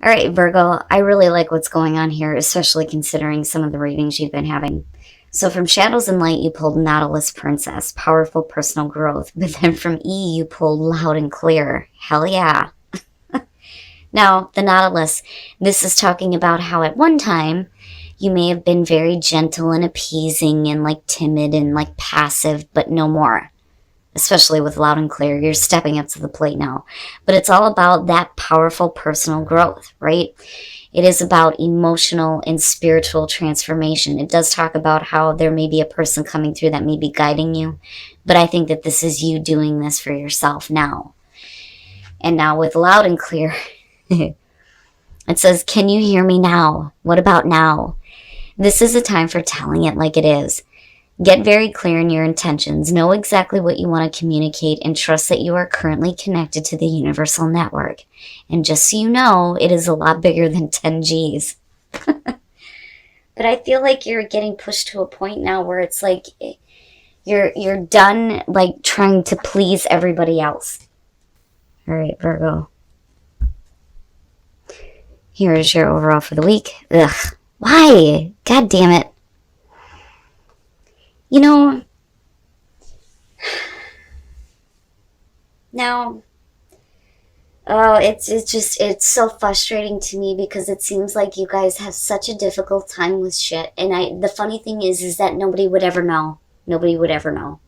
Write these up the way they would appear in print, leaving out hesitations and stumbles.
All right, Virgo, I really like what's going on here, especially considering some of the readings you've been having. So from Shadows and Light, you pulled Nautilus Princess, powerful personal growth. But then from E, you pulled Loud and Clear. Hell yeah. Now, the Nautilus, this is talking about how at one time you may have been very gentle and appeasing and like timid and like passive, but no more. Especially with Loud and Clear, you're stepping up to the plate now. But it's all about that powerful personal growth, right? It is about emotional and spiritual transformation. It does talk about how there may be a person coming through that may be guiding you, but I think that this is you doing this for yourself now. And now with Loud and Clear, it says, can you hear me now? What about now? This is a time for telling it like it is. Get very clear in your intentions, know exactly what you want to communicate, and trust that you are currently connected to the universal network. And just so you know, it is a lot bigger than 10 Gs. But I feel like you're getting pushed to a point now where it's like you're done like trying to please everybody else. All right, Virgo. Here is your overall for the week. Ugh, why? God damn it. You know, now, oh, it's so frustrating to me because it seems like you guys have such a difficult time with shit. And the funny thing is that nobody would ever know. Nobody would ever know.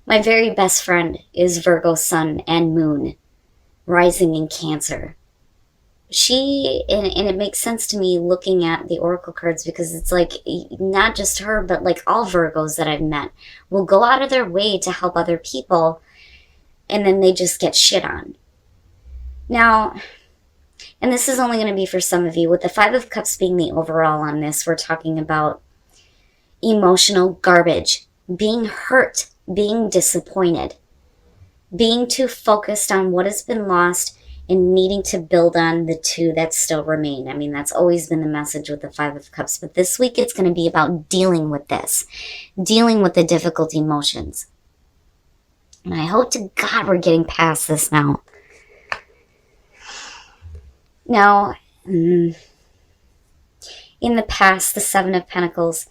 My very best friend is Virgo Sun and Moon, rising in Cancer. And it makes sense to me looking at the oracle cards because it's like not just her, but like all Virgos that I've met will go out of their way to help other people and then they just get shit on. Now, and this is only going to be for some of you, with the Five of Cups being the overall on this, we're talking about emotional garbage, being hurt, being disappointed, being too focused on what has been lost and needing to build on the two that still remain. I mean, that's always been the message with the Five of Cups. But this week, it's going to be about dealing with this. Dealing with the difficult emotions. And I hope to God we're getting past this now. Now, in the past, the Seven of Pentacles.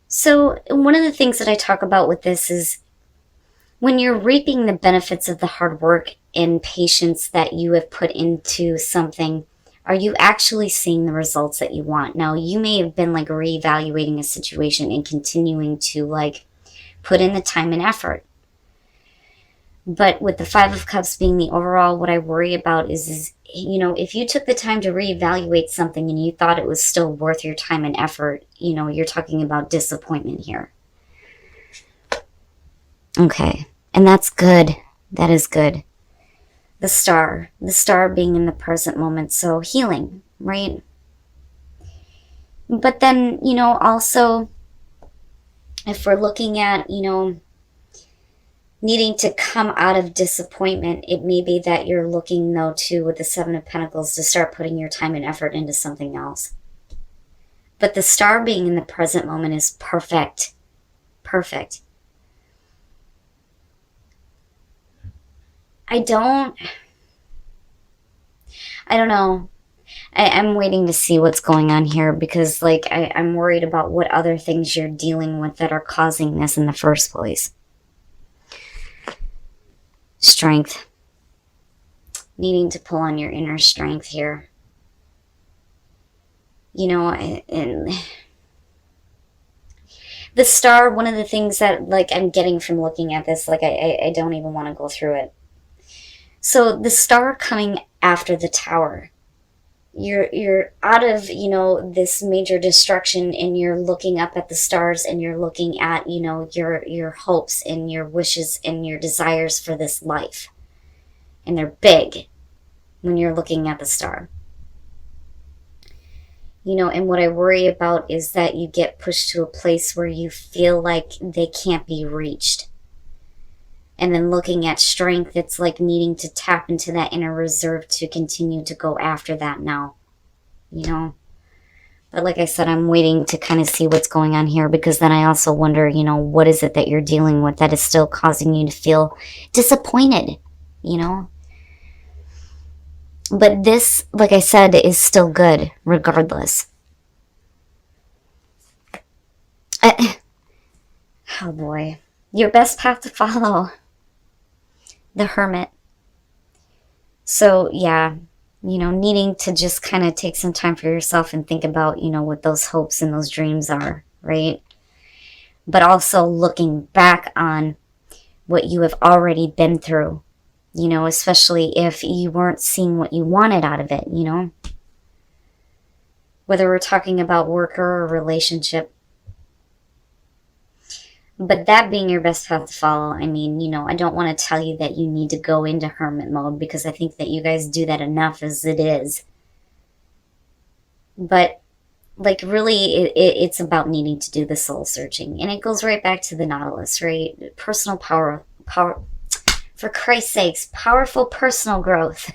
So, one of the things that I talk about with this is when you're reaping the benefits of the hard work and patience that you have put into something, are you actually seeing the results that you want? Now, you may have been like reevaluating a situation and continuing to like put in the time and effort. But with the Five of Cups being the overall, what I worry about is, you know, if you took the time to reevaluate something and you thought it was still worth your time and effort, you know, you're talking about disappointment here. Okay, and that's good. That is good. The star being in the present moment, so healing, right? But then, you know, also, if we're looking at, you know, needing to come out of disappointment, it may be that you're looking, though, too, with the Seven of Pentacles, to start putting your time and effort into something else. But the star being in the present moment is perfect. Perfect. I don't know. I'm waiting to see what's going on here because, like, I'm worried about what other things you're dealing with that are causing this in the first place. Strength. Needing to pull on your inner strength here. You know, and the star, one of the things that, like, I'm getting from looking at this, like, I don't even want to go through it. So the star coming after the tower, you're out of, you know, this major destruction, and you're looking up at the stars, and you're looking at, you know, your hopes and your wishes and your desires for this life. And they're big when you're looking at the star. You know, and what I worry about is that you get pushed to a place where you feel like they can't be reached. And then looking at strength, it's like needing to tap into that inner reserve to continue to go after that now, you know. But like I said, I'm waiting to kind of see what's going on here, because then I also wonder, you know, what is it that you're dealing with that is still causing you to feel disappointed, you know. But this, like I said, is still good regardless. Oh boy. Your best path to follow. The Hermit. So yeah, needing to just kind of take some time for yourself and think about, what those hopes and those dreams are, right? But also looking back on what you have already been through, especially if you weren't seeing what you wanted out of it, whether we're talking about work or a relationship. But that being your best path to follow, I mean, I don't want to tell you that you need to go into hermit mode, because I think that you guys do that enough as it is. But like really it's about needing to do the soul searching, and it goes right back to the Nautilus, right? Personal power, for Christ's sakes, powerful personal growth.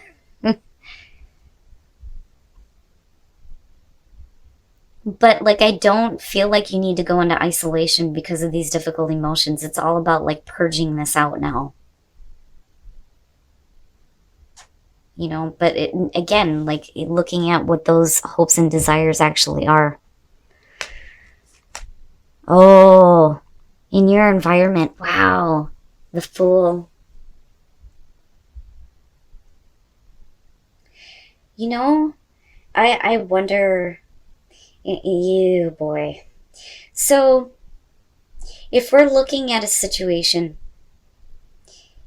But like, I don't feel like you need to go into isolation because of these difficult emotions. It's all about like purging this out now, but again, like looking at what those hopes and desires actually are. Oh, in your environment. Wow. The Fool. I wonder, you boy. So if we're looking at a situation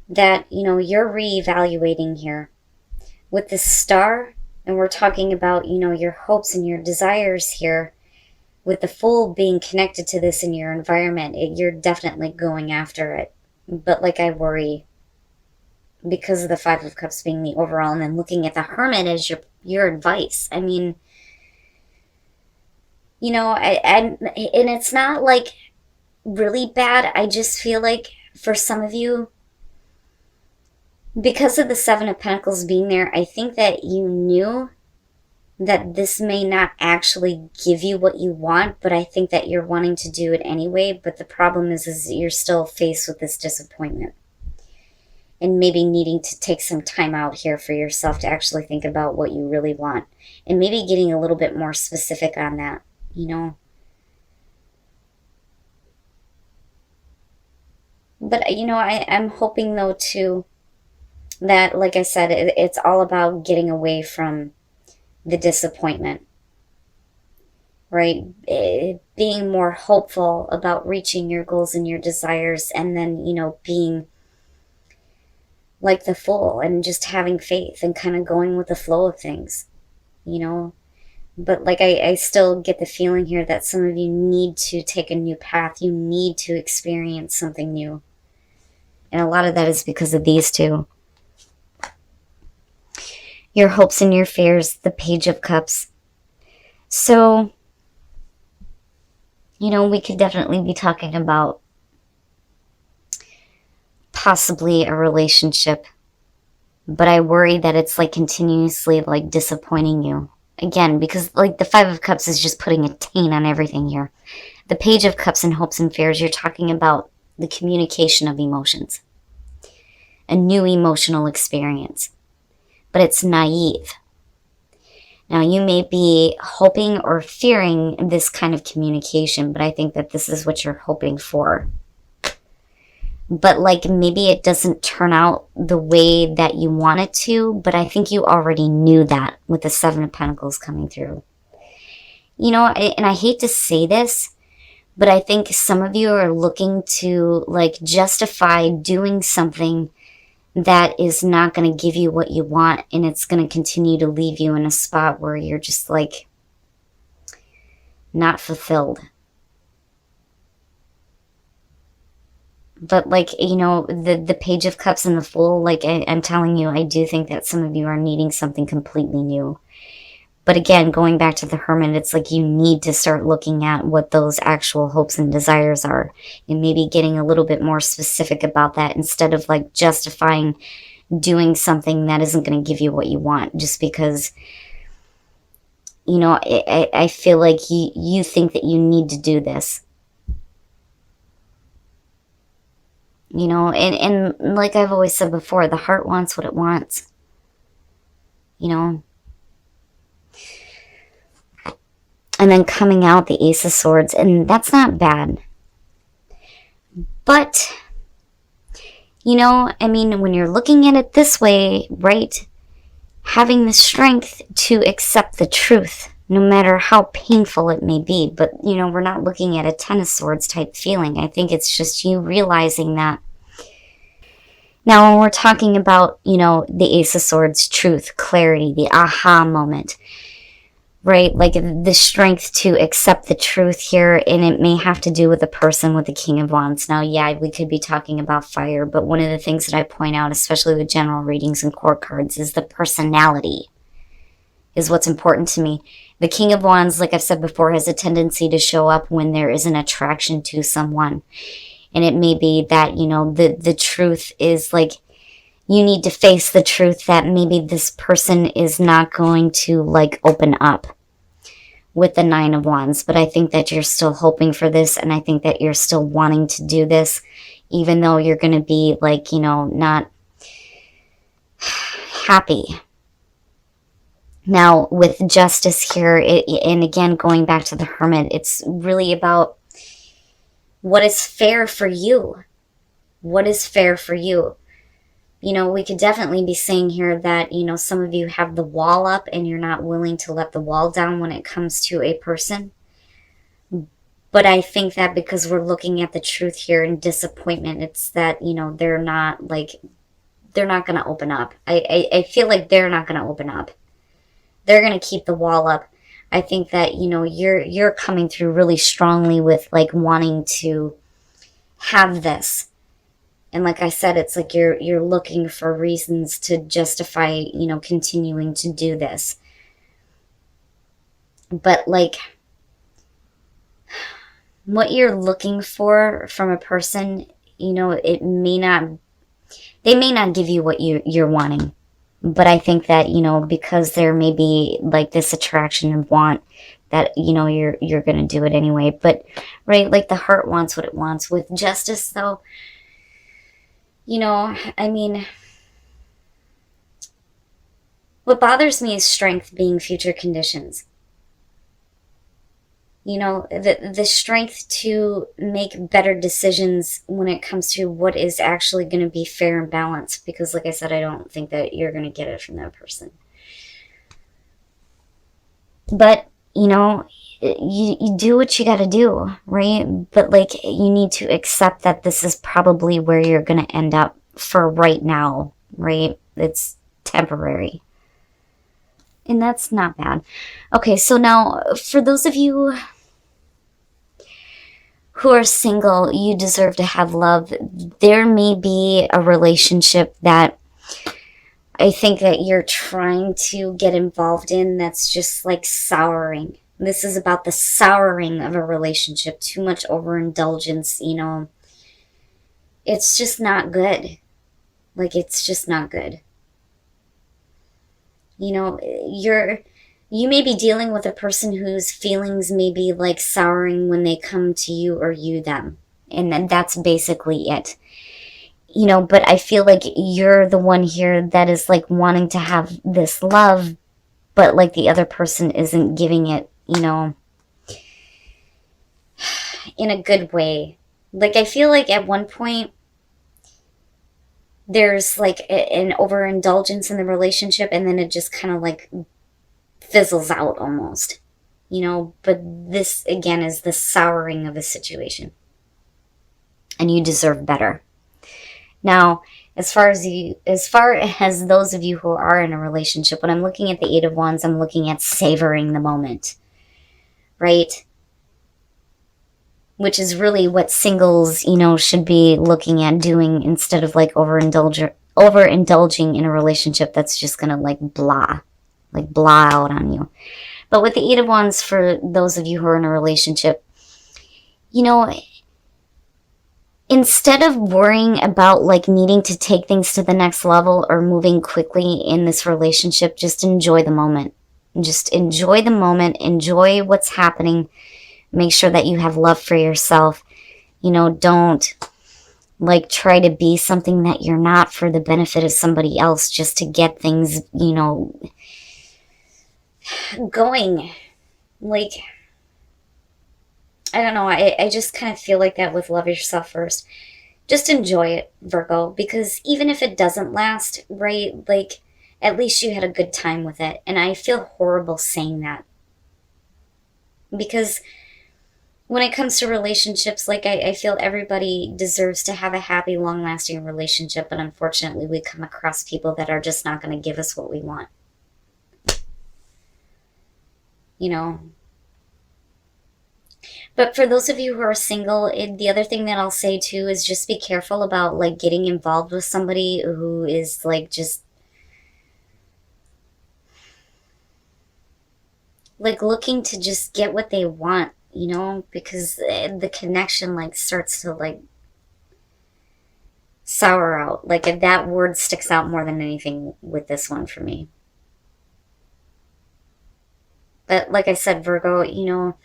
that, you're reevaluating here with the Star, and we're talking about, your hopes and your desires here, with the Fool being connected to this in your environment, you're definitely going after it. But like, I worry because of the Five of Cups being the overall, and then looking at the Hermit as your advice. I mean, and it's not like really bad. I just feel like for some of you, because of the Seven of Pentacles being there, I think that you knew that this may not actually give you what you want, but I think that you're wanting to do it anyway. But the problem is you're still faced with this disappointment, and maybe needing to take some time out here for yourself to actually think about what you really want, and maybe getting a little bit more specific on that, But, I'm hoping though too that, like I said, it's all about getting away from the disappointment, right? Being more hopeful about reaching your goals and your desires, and then, being like the Fool and just having faith and kind of going with the flow of things, But like, I still get the feeling here that some of you need to take a new path. You need to experience something new. And a lot of that is because of these two. Your hopes and your fears, the Page of Cups. So, we could definitely be talking about possibly a relationship. But I worry that it's like continuously like disappointing you. Again, because like the Five of Cups is just putting a taint on everything here. The Page of Cups and hopes and fears, you're talking about the communication of emotions. A new emotional experience. But it's naive. Now, you may be hoping or fearing this kind of communication, but I think that this is what you're hoping for. But like, maybe it doesn't turn out the way that you want it to, but I think you already knew that with the Seven of Pentacles coming through. And I hate to say this, but I think some of you are looking to like justify doing something that is not going to give you what you want, and it's going to continue to leave you in a spot where you're just like not fulfilled. But like, the Page of Cups and the Fool, like I'm telling you, I do think that some of you are needing something completely new. But again, going back to the Hermit, it's like you need to start looking at what those actual hopes and desires are, and maybe getting a little bit more specific about that, instead of like justifying doing something that isn't going to give you what you want just because, I feel like you think that you need to do this. And like I've always said before, the heart wants what it wants. you know. And then coming out the Ace of Swords, and that's not bad. But, you know, I mean, when you're looking at it this way, right, having the strength to accept the truth, no matter how painful it may be. But, you know, we're not looking at a Ten of Swords type feeling. I think it's just you realizing that. Now, when we're talking about, you know, the Ace of Swords, truth, clarity, the aha moment, right? Like the strength to accept the truth here, and it may have to do with the person with the King of Wands. Now, yeah, we could be talking about fire, but one of the things that I point out, especially with general readings and court cards, is the personality is what's important to me. The King of Wands, like I've said before, has a tendency to show up when there is an attraction to someone. And it may be that, you know, the truth is like, you need to face the truth that maybe this person is not going to like open up with the Nine of Wands. But I think that you're still hoping for this, and I think that you're still wanting to do this, even though you're going to be like, you know, not happy. Now, with Justice here, and again, going back to the Hermit, it's really about what is fair for you. What is fair for you? You know, we could definitely be saying here that, you know, some of you have the wall up and you're not willing to let the wall down when it comes to a person. But I think that because we're looking at the truth here and disappointment, it's that, you know, they're not going to open up. I feel like they're not going to open up. They're going to keep the wall up. I think that, you know, you're coming through really strongly with like wanting to have this. And like I said, it's like you're looking for reasons to justify, you know, continuing to do this. But like what you're looking for from a person, you know, they may not give you what you're wanting. But I think that, you know, because there may be like this attraction and want, that, you know, you're going to do it anyway. But, right, like the heart wants what it wants. With Justice, though, you know, I mean, what bothers me is strength being future conditions. You know, the strength to make better decisions when it comes to what is actually going to be fair and balanced. Because, like I said, I don't think that you're going to get it from that person. But, you know, you do what you got to do, right? But, like, you need to accept that this is probably where you're going to end up for right now, right? It's temporary. And that's not bad. Okay, so now, for those of you who are single, you deserve to have love. There may be a relationship that I think that you're trying to get involved in that's just like souring. This is about the souring of a relationship. Too much overindulgence, you know. It's just not good. Like, it's just not good. You know, you may be dealing with a person whose feelings may be like souring when they come to you or you them. And then that's basically it. You know, but I feel like you're the one here that is like wanting to have this love, but like the other person isn't giving it, you know, in a good way. Like, I feel like at one point there's like an overindulgence in the relationship, and then it just kind of like fizzles out almost, you know. But this again is the souring of a situation, and you deserve better. Now, as far as those of you who are in a relationship, when I'm looking at the Eight of Wands, I'm looking at savoring the moment, right? Which is really what singles, you know, should be looking at doing, instead of like overindulging in a relationship that's just gonna like blah out on you. But with the Eight of Wands, for those of you who are in a relationship, you know, instead of worrying about like needing to take things to the next level or moving quickly in this relationship, just enjoy the moment. Just enjoy the moment. Enjoy what's happening. Make sure that you have love for yourself. You know, don't like try to be something that you're not for the benefit of somebody else just to get things, you know, going. Like, I don't know, I just kind of feel like that with love yourself first. Just enjoy it, Virgo, because even if it doesn't last, right, like, at least you had a good time with it. And I feel horrible saying that. Because when it comes to relationships, like, I feel everybody deserves to have a happy, long-lasting relationship, but unfortunately we come across people that are just not going to give us what we want. You know? But for those of you who are single, the other thing that I'll say too is just be careful about, like, getting involved with somebody who is, like, just, like, looking to just get what they want, you know? Because the connection, like, starts to, like, sour out. Like, if that word sticks out more than anything with this one for me. But like I said, Virgo, you know,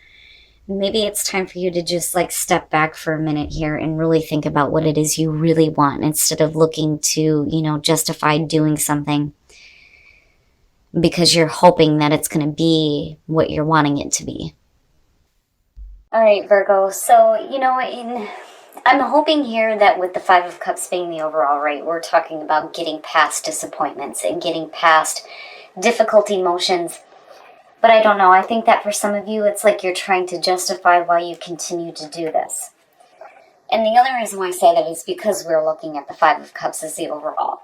maybe it's time for you to just, like, step back for a minute here and really think about what it is you really want instead of looking to, you know, justify doing something because you're hoping that it's going to be what you're wanting it to be. All right, Virgo. So, you know, I'm hoping here that with the Five of Cups being the overall, right, we're talking about getting past disappointments and getting past difficult emotions. But I don't know. I think that for some of you, it's like you're trying to justify why you continue to do this. And the other reason why I say that is because we're looking at the Five of Cups as the overall.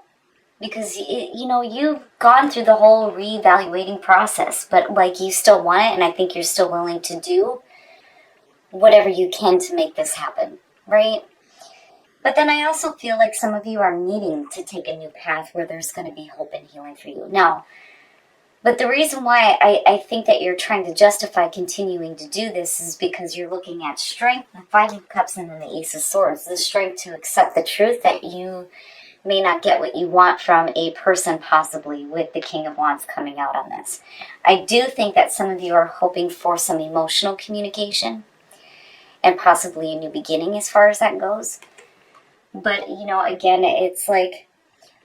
Because, you know, you've gone through the whole reevaluating process, but, like, you still want it, and I think you're still willing to do whatever you can to make this happen, right? But then I also feel like some of you are needing to take a new path where there's going to be hope and healing for you. Now, but the reason why I think that you're trying to justify continuing to do this is because you're looking at strength, the Five of Cups, and then the Ace of Swords. The strength to accept the truth that you may not get what you want from a person, possibly, with the King of Wands coming out on this. I do think that some of you are hoping for some emotional communication and possibly a new beginning as far as that goes. But, you know, again, it's like,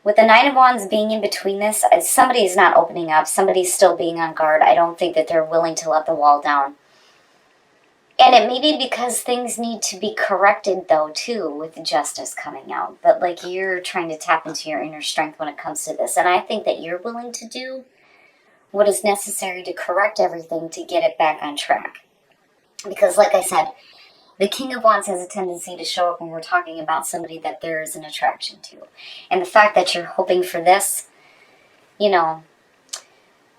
with the Nine of Wands being in between this, somebody is not opening up. Somebody's still being on guard. I don't think that they're willing to let the wall down. And it may be because things need to be corrected, though, too, with justice coming out. But, like, you're trying to tap into your inner strength when it comes to this. And I think that you're willing to do what is necessary to correct everything to get it back on track. Because, like I said, the King of Wands has a tendency to show up when we're talking about somebody that there is an attraction to. And the fact that you're hoping for this, you know,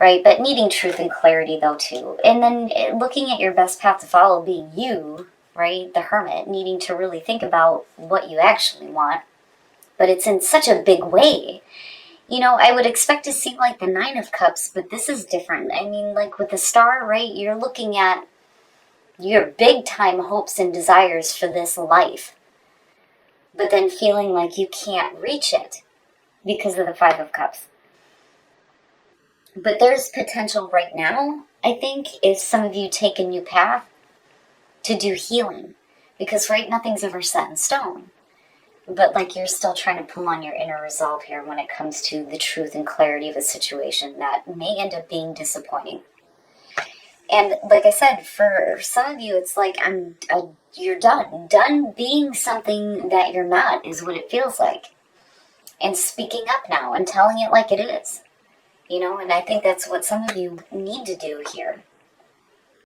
right? But needing truth and clarity, though, too. And then looking at your best path to follow being you, right? The Hermit, needing to really think about what you actually want. But it's in such a big way. You know, I would expect to see, like, the Nine of Cups, but this is different. I mean, like, with the Star, right? You're looking at your big time hopes and desires for this life, but then feeling like you can't reach it because of the Five of Cups. But there's potential right now, I think, if some of you take a new path to do healing, because right, nothing's ever set in stone. But, like, you're still trying to pull on your inner resolve here when it comes to the truth and clarity of a situation that may end up being disappointing. And like I said, for some of you, it's like, you're done. Done being something that you're not is what it feels like. And speaking up now and telling it like it is. You know, and I think that's what some of you need to do here.